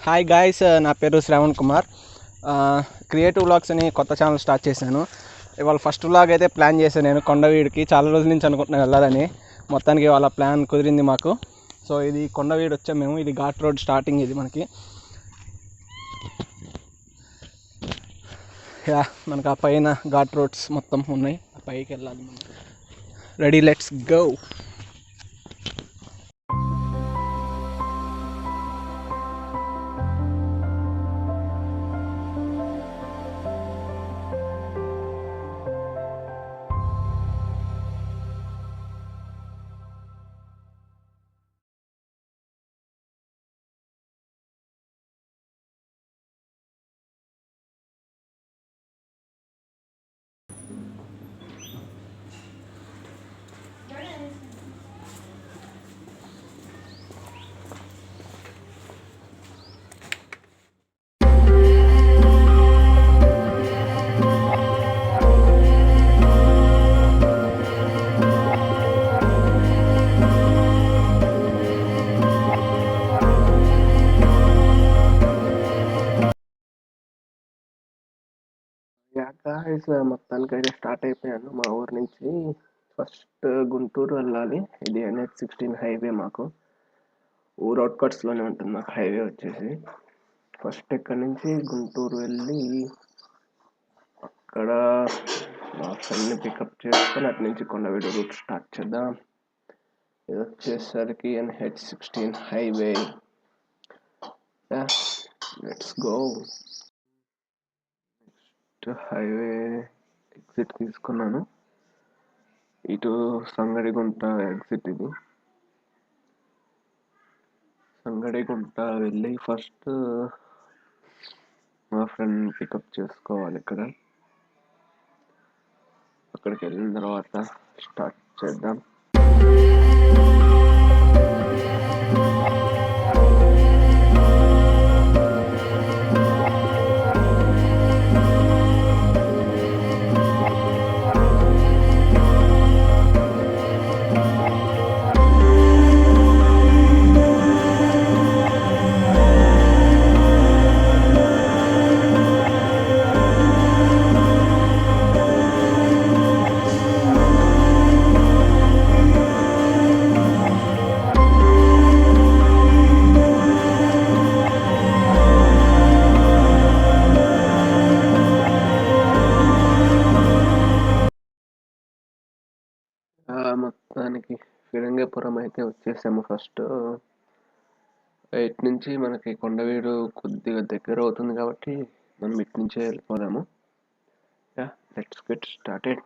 Hi guys, నా పేరు Shravan Kumar. Creative vlogs అని కొత్త ఛానల్ స్టార్ట్ చేశాను. ఇవాళ ఫస్ట్ వ్లాగ్ అయితే ప్లాన్ చేశాను. నేను కొండవీడికి చాలా రోజుల నుంచి అనుకుంటున్నాను వెళ్ళాలని. మొత్తానికి వాళ్ళ ప్లాన్ కుదిరింది మాకు. సో ఇది కొండవీడు వచ్చాము మేము. ఇది ఘాట్ రోడ్ స్టార్టింగ్. ఇది మనకి మనకు ఆ పైన ఘాట్ రోడ్స్ మొత్తం ఉన్నాయి. ఆ పైకి వెళ్ళాలి మనం. Ready, let's go. మొత్తానికి అయితే స్టార్ట్ అయిపోయాను మా ఊరు నుంచి. ఫస్ట్ గుంటూరు వెళ్ళాలి. ఇది NH16 హైవే. మాకు ఊరు అవుట్కట్స్లోనే ఉంటుంది మాకు హైవే వచ్చేసి. ఫస్ట్ ఇక్కడ నుంచి గుంటూరు వెళ్ళి అక్కడ మా ఫ్రెండ్ని పికప్ చేసుకొని అటు నుంచి కొండవీడు రూట్ స్టార్ట్ చేద్దాం. ఇది వచ్చేసరికి NH16 highway. Let's go. Highway exit తీసుకున్నాను. ఇటు సంగడిగుంట ఎగ్జిట్. ఇది సంగడిగుంట వెళ్ళి ఫస్ట్ మా ఫ్రెండ్ పికప్ చేసుకోవాలి. అక్కడికి వెళ్ళిన తర్వాత స్టార్ట్ చేద్దాం. మొత్తానికి ఫిరంగిపురం అయితే వచ్చేసాము. ఫస్ట్ ఇటు నుంచి మనకి కొండవీడు కొద్దిగా దగ్గర అవుతుంది కాబట్టి మనం ఇటు నుంచే వెళ్ళిపోదాము. Let's get started.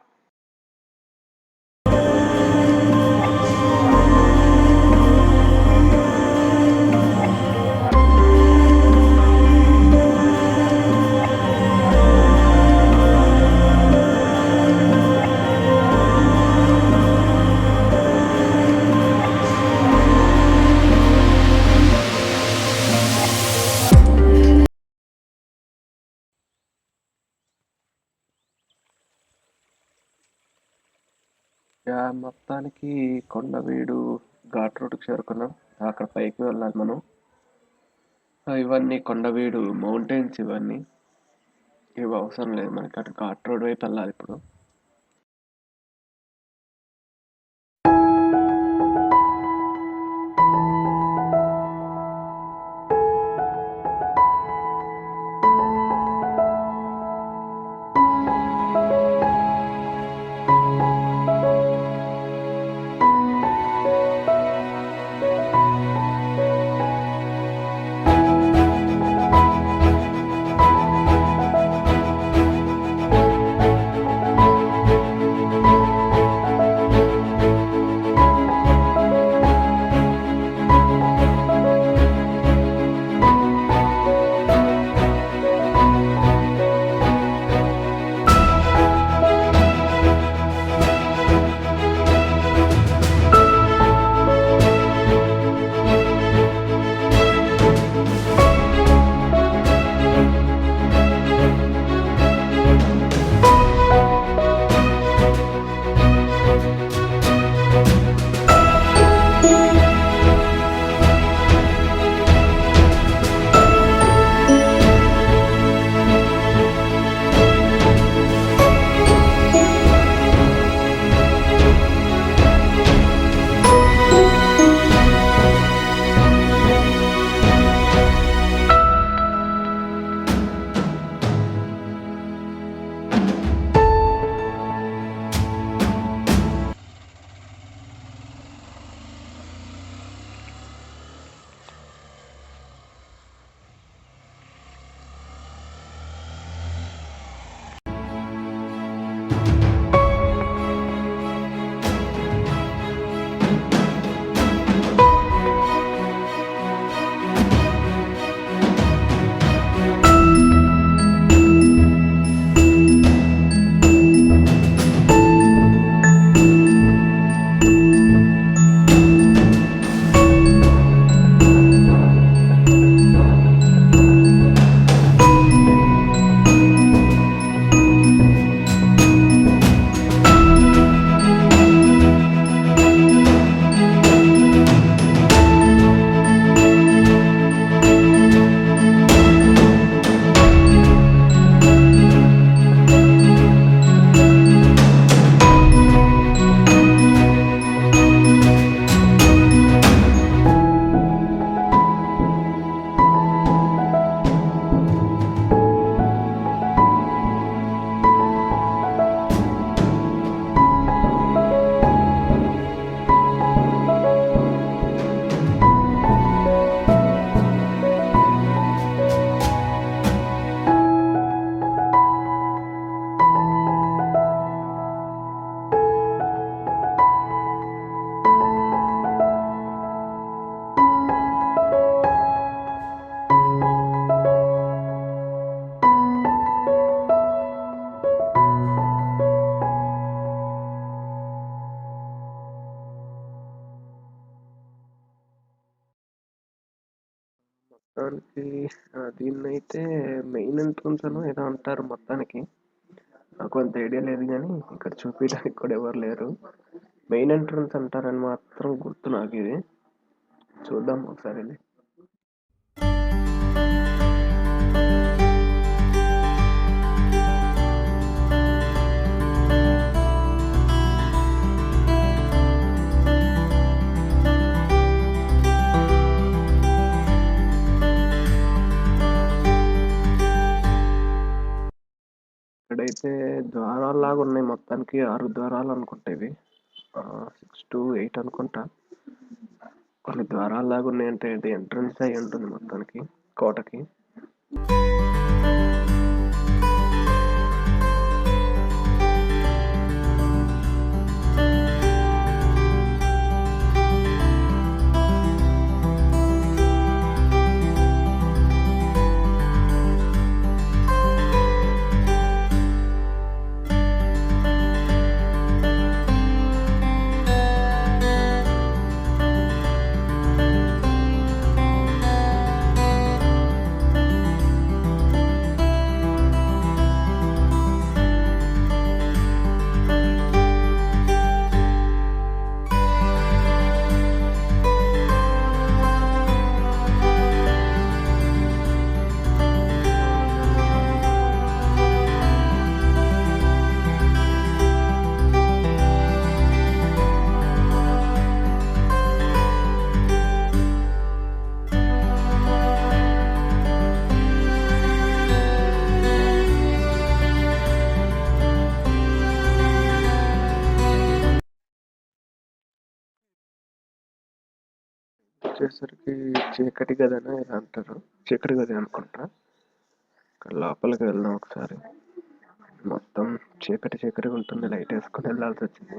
మొత్తానికి కొండవీడు ఘాట్ రోడ్కి చేరుకున్నాం. అక్కడ పైకి వెళ్ళాలి మనం. ఇవన్నీ కొండవీడు మౌంటైన్స్. ఇవన్నీ ఇవి అవసరం లేదు మనకి. అటు ఘాట్ రోడ్ వైపు వెళ్ళాలి ఇప్పుడు. మొత్తానికి దీన్నైతే మెయిన్ ఎంట్రన్స్ అనో ఏదో అంటారు మొత్తానికి. నాకు అంత ఐడియా లేదు కానీ ఇక్కడ చూపించడానికి కూడా ఎవరు లేరు. మెయిన్ ఎంట్రన్స్ అంటారని మాత్రం గుర్తు నాకు ఇది. చూద్దాం ఒకసారి వెళ్ళి. ఇక్కడైతే ద్వారాల్లాగా ఉన్నాయి మొత్తానికి. 6 ద్వారాలు అనుకుంటా ఇవి. 6 to 8 అనుకుంటా. కొన్ని ద్వారాల్లాగా ఉన్నాయంటే ఇది ఎంట్రన్స్ అయి ఉంటుంది మొత్తానికి కోటకి. వచ్చేసరికి చీకటి గదని ఇలా అంటారు. చీకటి గది అనుకుంటా. ఇక్కడ లోపలికి వెళ్దాం ఒకసారి. మొత్తం చీకటి చీకటిగా ఉంటుంది. లైట్ వేసుకుని వెళ్ళాల్సి వచ్చింది.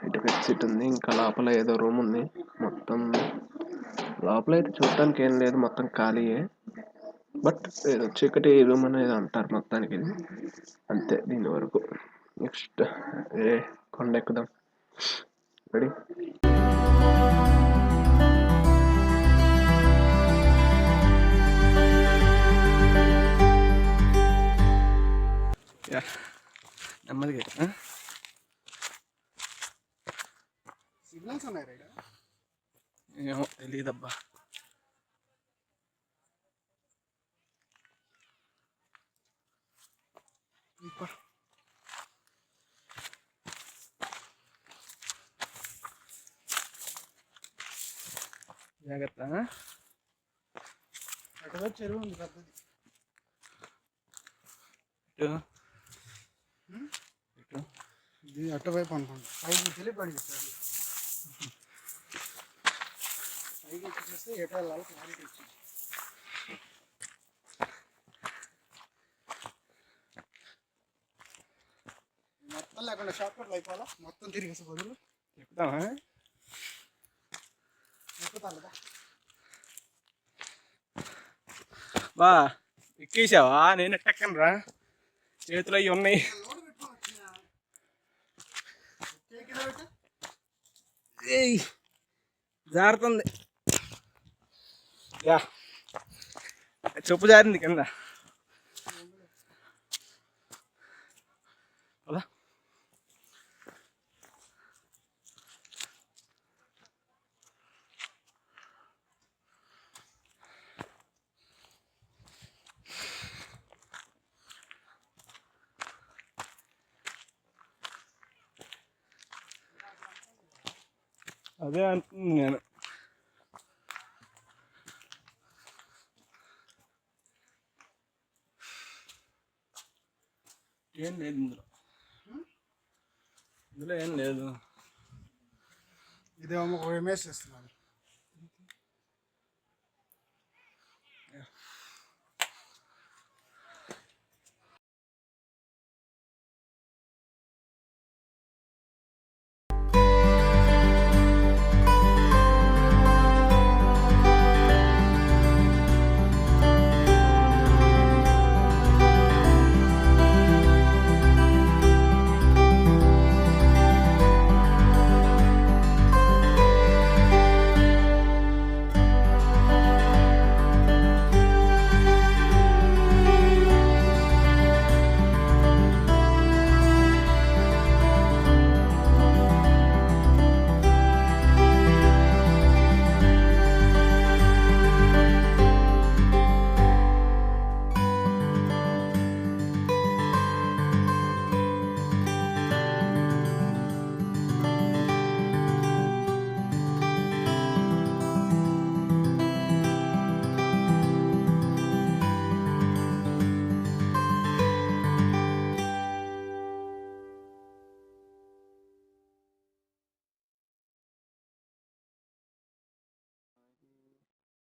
ఇటు బెడ్షీట్ ఉంది. ఇంకా లోపల ఏదో రూమ్ ఉంది. మొత్తం లోపల అయితే చూడటానికి ఏం లేదు, మొత్తం ఖాళీయే. బట్ ఏదో చీకటి రూమ్ అనేది అంటారు మొత్తానికి. అంతే దీని వరకు. నెక్స్ట్ కొండ ఎక్కుదాం. రెడీ? నెమ్మదిగా. సిగ్నల్స్ ఉన్నాయి రైట్? ఏమో తెలియదబ్బా. జాగ్రత్త. అటువైపు చెరువు ఉంది పెద్దది. ఇది అటువైపు అనుకోండి. పైకి తెలియపడి సార్. పైకి వచ్చేస్తే ఎటు వెళ్ళాలి క్లారిటీ వచ్చింది. లేకుండా షార్ట్ కట్లు అయిపోవాలా మొత్తం తిరిగేసే బదులు ఎక్కుతామా? ఎక్కుతాను కదా. బా ఎక్కేసావా? నేను ఎక్కను రా, చేతులు అవి ఉన్నాయి. ఏయ్ జారుతుంది. యా చెప్పు జారింది కింద. అలా అదే అంటుంది నేను. ఏం లేదు ఇందులో ఏం లేదు. ఇదేమో ఒక ఎంఎస్ చేస్తున్నాను.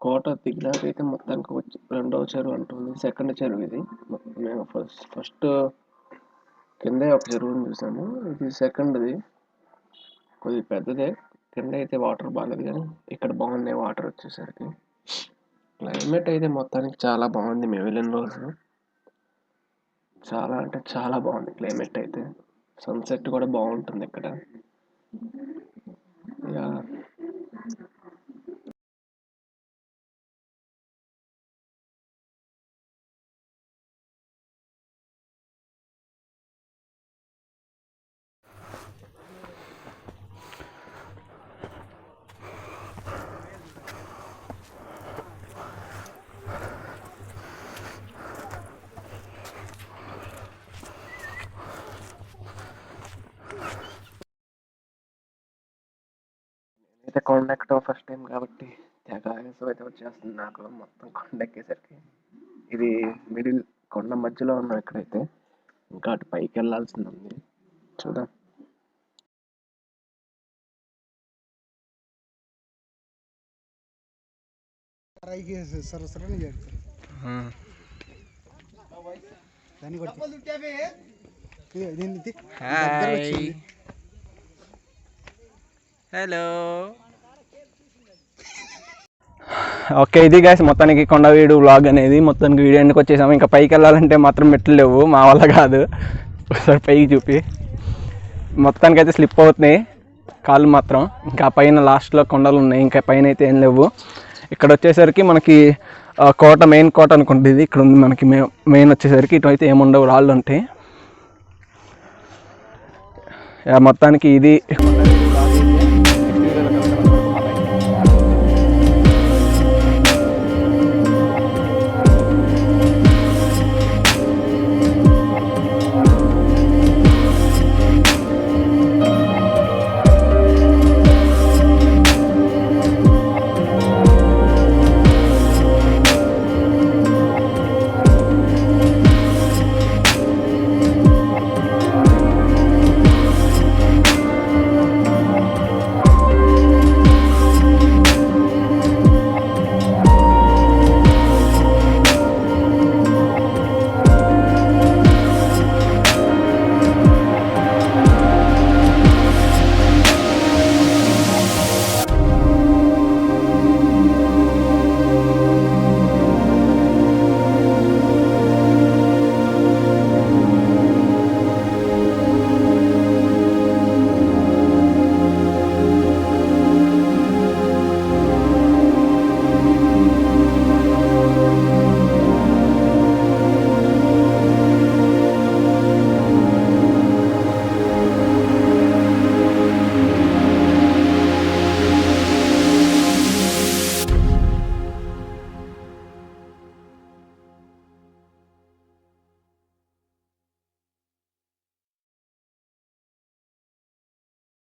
కోట దిగినాకైతే మొత్తానికి వచ్చి రెండవ చెరువు అంటుంది. సెకండ్ చెరువు ఇది. మేము ఫస్ట్ కింద ఒక చెరువుని చూసాము, ఇది సెకండ్ది. కొద్దిగా పెద్దదే. కింద అయితే వాటర్ బాగాలేదు కానీ ఇక్కడ బాగున్నాయి వాటర్ వచ్చేసరికి. క్లైమేట్ అయితే మొత్తానికి చాలా బాగుంది. మేము వెళ్ళిన రోజు చాలా అంటే చాలా బాగుంది క్లైమేట్ అయితే. సన్సెట్ కూడా బాగుంటుంది ఇక్కడ. యా అయితే కొండ ఎక్కడం ఫస్ట్ టైం కాబట్టి తెగ ఆయాసం అయితే వచ్చేస్తుంది నాకు మొత్తం కొండ ఎక్కేసరికి. ఇది మిడిల్ కొండ మధ్యలో ఉన్నాం ఇక్కడైతే. ఇంకా అటు పైకి వెళ్ళాల్సింది ఉంది, చూద్దాం. సరసరని చేస్తారు దాన్ని హలో. ఓకే, ఇది గైస్ మొత్తానికి కొండవీడు వ్లాగ్ అనేది. మొత్తానికి వీడియో ఎండ్కి వచ్చేసాము. ఇంకా పైకి వెళ్ళాలంటే మాత్రం మెట్లు లేవు, మా వల్ల కాదు. ఒకసారి పైకి చూపి. మొత్తానికి అయితే స్లిప్ అవుతున్నాయి కాళ్ళు మాత్రం. ఇంకా పైన లాస్ట్లో కొండలు ఉన్నాయి, ఇంకా పైన అయితే ఏం లేవు. ఇక్కడ వచ్చేసరికి మనకి కోట, మెయిన్ కోట అనుకుంటుంది. ఇక్కడ ఉంది మనకి మెయిన్ వచ్చేసరికి. ఇటు అయితే ఏముండవు, రాళ్ళు ఉంటాయి. మొత్తానికి ఇది